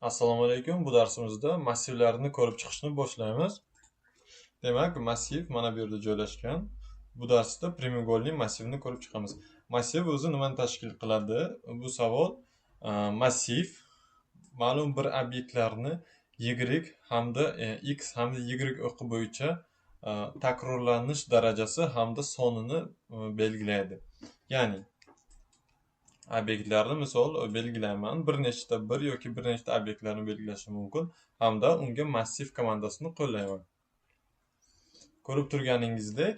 Assalomu alaykum. Bu darsimizda massivlarni ko'rib chiqishni boshlaymiz. Demak, massiv mana bu yerda joylashgan. Bu darsda prямоугольный massivni ko'rib chiqamiz. Massiv o'zi nimani tashkil qiladi? Bu savol. Massiv ma'lum bir obyektlarni y hamda x hamda y o'qi bo'yicha takrorlanish darajasi hamda sonini belgilaydi. Ya'ni obyektlarni misol belgilayman. Bir nechta bir yoki bir nechta obyektlarni belgilashim mumkin hamda unga massiv komandasini qo'llayman. Ko'rib turganingizdek,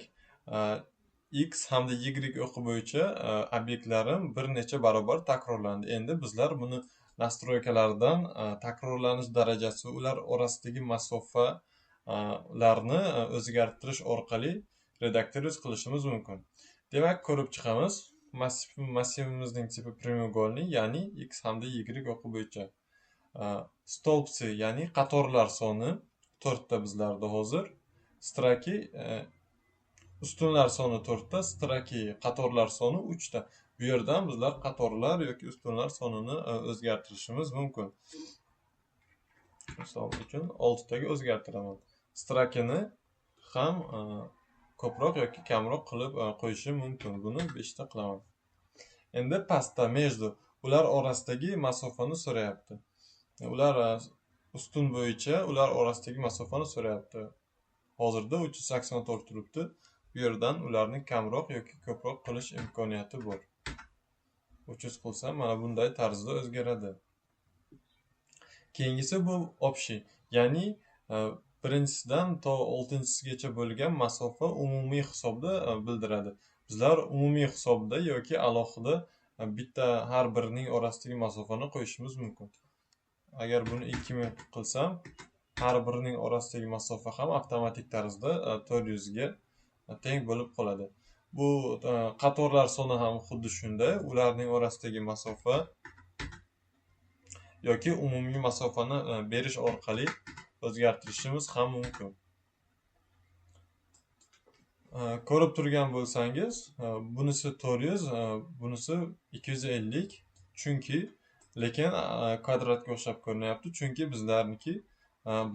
x hamda y o'qi bo'yicha obyektlarim bir necha barobar takrorlandi. Endi bizlar buni nastroykalardan takrorlanish darajasi, ular orasidagi masofalarni o'zgartirish orqali redaktoriz qilishimiz mumkin. Demak, ko'rib chiqamiz. Massivimizning tipi prямоугольный, ya'ni x hamda y o'qi bo'yicha. Stolpsi, ya'ni qatorlar soni 4 ta bizlarda hozir. Straki ustunlar soni 4 ta, straki qatorlar soni 3 ta. Bu yerdan bizlar qatorlar yoki ustunlar sonini o'zgartirishimiz mumkin. Misol uchun 6 taga o'zgartiraman. Strakini ham ko'proq yoki kamroq qilib qo'yishim mumkin. Buni 5 ta qilaman. Endi pastda между ular orasidagi masofani so'rayapti. Ular ustun bo'yicha ular orasidagi masofani so'rayapti. Hozirda 384 turibdi. Bu yerdan ularni kamroq yoki ko'proq qilish imkoniyati bor. 300 qilsam mana bunday tarzda o'zgaradi. Keyingisi bu общий, ya'ni birinchisidan to 6-gacha bo'lgan masofa umumiy hisobda bildiradi. Bizlar umumiy hisobda yoki alohida bitta har birining orasidagi masofani qo'yishimiz mumkin. Agar buni 2000 qilsam, har birining orasidagi masofa ham avtomatik tarzda 400 ga teng bo'lib qoladi. Bu qatorlar soni ham xuddi shunday. Ularning orasidagi masofa yoki umumiy masofani berish orqali o'zgartirishimiz ham mumkin. Ko'rib turgan bo'lsangiz, bunisi 400, bunisi 250, chunki lekin kvadratga o'xshab ko'rinyapti, chunki bizlarniki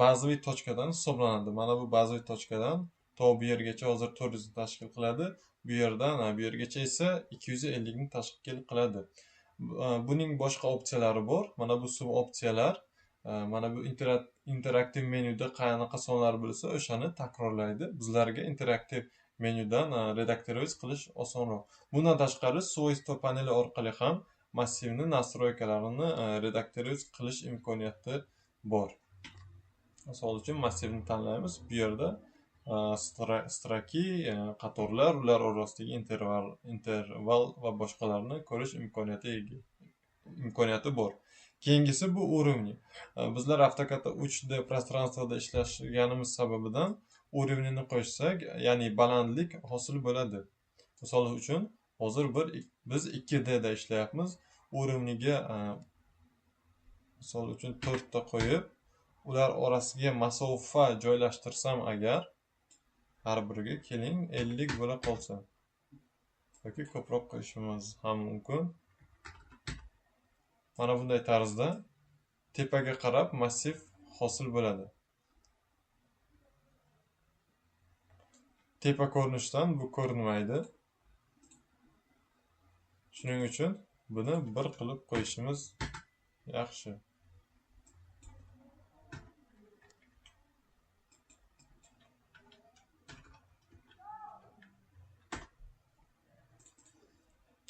bazaviy tochkadan hisoblanadi. Mana bu bazaviy tochkadan to bu yergacha hozir 400 ni tashkil qiladi. Bu yerdan bu yergacha esa 250 ni tashkil qiladi. Buning boshqa opsiyalari bor. Mana bu sub opsiyalar, mana bu interaktiv menyuda qanaqa sonlar bo'lsa, o'shani takrorlaydi. Bizlarga interaktiv menyudan redaktoriz qilish osonroq. Bundan tashqari, svойства paneli orqali ham massivni nastroykalarini redaktoriz qilish imkoniyati bor. Misol uchun massivni tanlaymiz. Bu yerda straki, qatorlar, ular orasidagi interval va boshqalarni ko'rish imkoniyati bor. Keyingisi bu уровни. Bizlar AutoCADda 3D prostranstvada ishlashganimiz sababidan уровнini qo'shsak, ya'ni balandlik hosil bo'ladi. Misol uchun, hozir biz 2D da ishlayapmiz. Уровниga misol uchun 4 ta qo'yib, ular orasiga masofa joylashtirsam agar, har biriga keling 50 bo'la qolsa yoki ko'proq qo'yishimiz ham mumkin. Mana bunday tarzda tepaga qarab massiv hosil bo'ladi. Tepa ko'rinishdan bu ko'rinmaydi. Shuning uchun buni bir qilib qo'yishimiz yaxshi.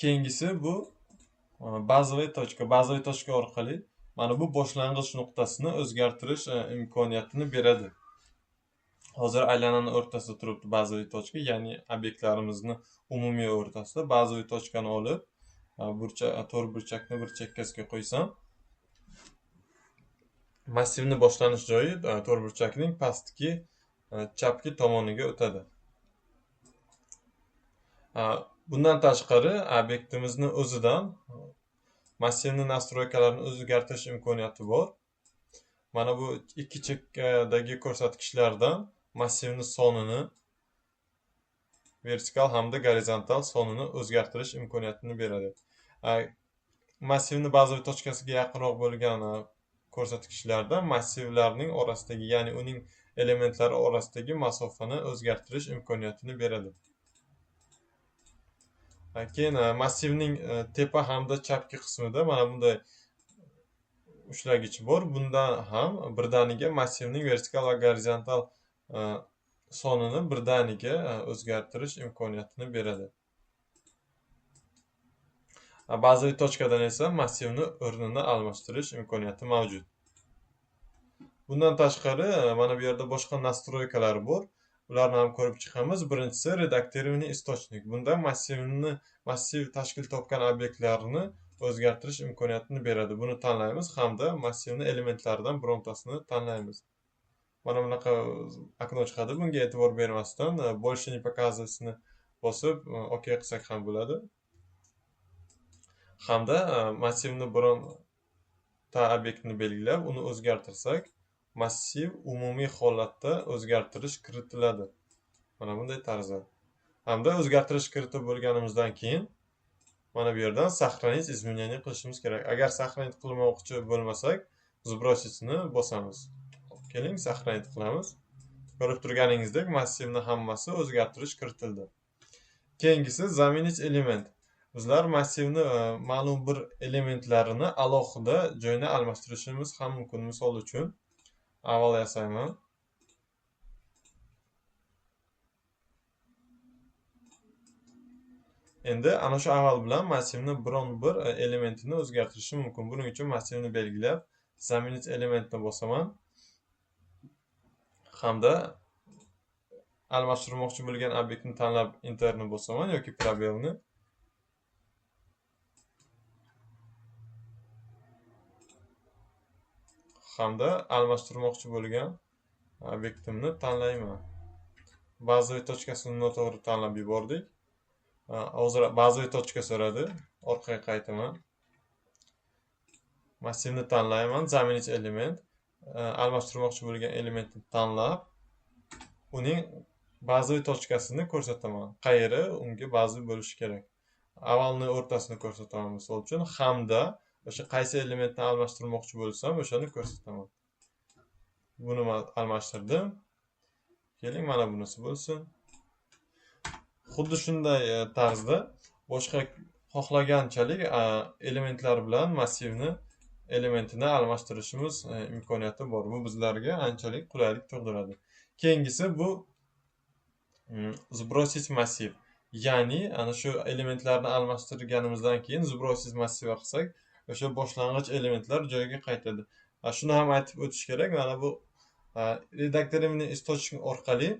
Keyingisi bu bazaviy tochka. Bazaviy tochka orqali mana bu boshlang'ich nuqtasini o'zgartirish imkoniyatini beradi. Hozir aylanani o'rtasida turibdi bazaviy tochka, ya'ni obyektlarimizni umumiy o'rtasida bazaviy tochkani olib, to'r burchakni bir chekkasiga qo'ysam, massivni boshlanish joyi to'r burchakning pastki chapki tomoniga o'tadi. Bundan tashqari, obyektimizni o'zidan massivni nastroykalarini o'zgartirish imkoniyati bor. Mana bu ikki chekkadagi ko'rsatkichlardan massivni sonini, vertikal hamda gorizontal sonini o'zgartirish imkoniyatini beradi. Massivni bazaviy tochkasiga yaqinroq bo'lgan ko'rsatkichlarda massivlarning orasidagi, ya'ni uning elementlari orasidagi masofani o'zgartirish imkoniyatini beradi. Keyin massivning tepa hamda chapki qismida mana bunday ushlagich bor. Bundan ham birdaniga massivning vertikal va gorizontal sonini birdaniga o'zgartirish imkoniyatini beradi. Bazaviy tochkadan esa massivni o'rnini almashtirish imkoniyati mavjud. Bundan tashqari mana bu yerda boshqa nastroykalar bor. Ularni ham ko'rib chiqamiz. Birinchisi redaktirованный источник. Bunda massiv tashkil topgan obyektlarni o'zgartirish imkoniyatini beradi. Buni tanlaymiz hamda massivni elementlaridan birontasini tanlaymiz. Mana bunaqa okno chiqadi. Bunga e'tibor bermasdan больше не показываться bosib OK qilsak ham bo'ladi. Hamda massivni bironta obyektni belgilab, uni o'zgartirsak, massiv umumiy holatda o'zgartirish kiritiladi. Mana bunday tarzda. Hamda o'zgartirish kiritib bo'lganimizdan keyin mana bu yerdan сохранить изменение qilishimiz kerak. Agar сохранить qilmoqchi bo'lmasak, сбросitni bosamiz. Keling, сохранить qilamiz. Ko'rib turganingizdek, massivni hammasi o'zgartirish kiritildi. Keyingisi заменить element. Bizlar massivni ma'lum bir elementlarini alohida joyini almashtirishimiz ham mumkin. Misol uchun avval yasayman. Endi ana shu avval bilan massivni biron bir elementini o'zgartirishim mumkin. Buning uchun massivni belgilab, заменить elementni bosaman. Hamda almashtirmoqchi bo'lgan obyektni tanlab enterni bosaman yoki probelni. Hamda almashtirmoqchi bo'lgan obyektimni tanlayman. Bazaviy tochkasini noto'g'ri tanlab yubordik. Hozir bazaviy tochka so'radi. Orqaga qaytaman. Massivni tanlayman, заменить element. Almashtirmoqchi bo'lgan elementni tanlab, uning bazaviy tochkasini ko'rsataman. Qayeri unga bazaviy bo'lishi kerak. Avvalni o'rtasini ko'rsataman misol uchun, hamda o'sha qaysi elementni almashtirmoqchi bo'lsam, o'shani ko'rsataman. Buni almashtirdim. Keling, mana bunisi bo'lsin. Xuddi shunday tarzda boshqa xohlaganchalik elementlar bilan massivni elementini almashtirishimiz imkoniyati bor. Bu bizlarga anchalik qulaylik tug'diradi. Keyingisi bu сбросить massiv. Ya'ni ana shu elementlarni almashtirganimizdan keyin сбросить massiva qilsak, o'sha boshlang'ich elementlar joyiga qaytadi. Shuni ham aytib o'tish kerak. Mana bu redaktirованный источник orqali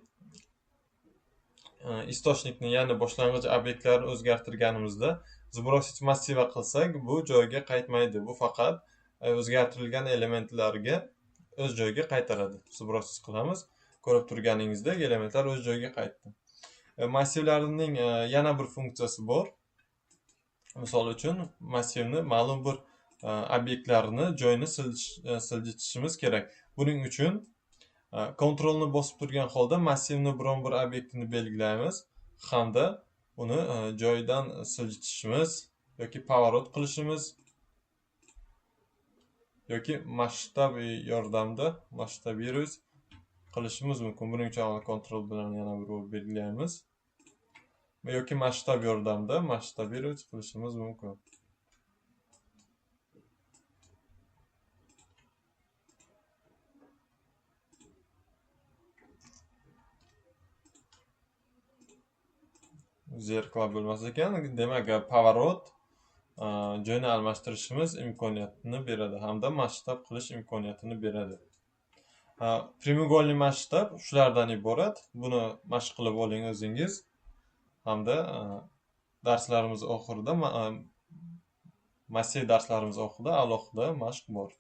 источникni, ya'ni boshlang'ich obyektlarni o'zgartirganimizda сбросить massiva qilsak, bu joyga qaytmaydi. Bu faqat o'zgartirilgan elementlarga o'z joyiga qaytaradi. Сбросить qilamiz. Ko'rib turganingizdek, elementlar o'z joyiga qaytdi. Massivlarning yana bir funksiyasi bor. Misol uchun, massivni ma'lum bir obyektlarni joyini siljitishimiz kerak. Buning uchun kontrolni bosib turgan holda massivni biron bir obyektini belgilaymiz hamda uni joyidan siljitishimiz yoki поворот qilishimiz yoki masshtab yordamida масштабировать qilishimiz mumkin. Buning uchun kontrol bilan yana bir belgilaymiz yoki masshtab yordamida масштабировать qilishimiz mumkin. Zerklar bo'lmas ekan, demak, поворот joyni almashtirishimiz imkoniyatini beradi hamda masshtab qilish imkoniyatini beradi. Прямоугольный masshtab shulardan iborat. Buni mashq qilib oling o'zingiz hamda darslarimiz oxirida, massiv darslarimiz oxirida alohida mashq bor.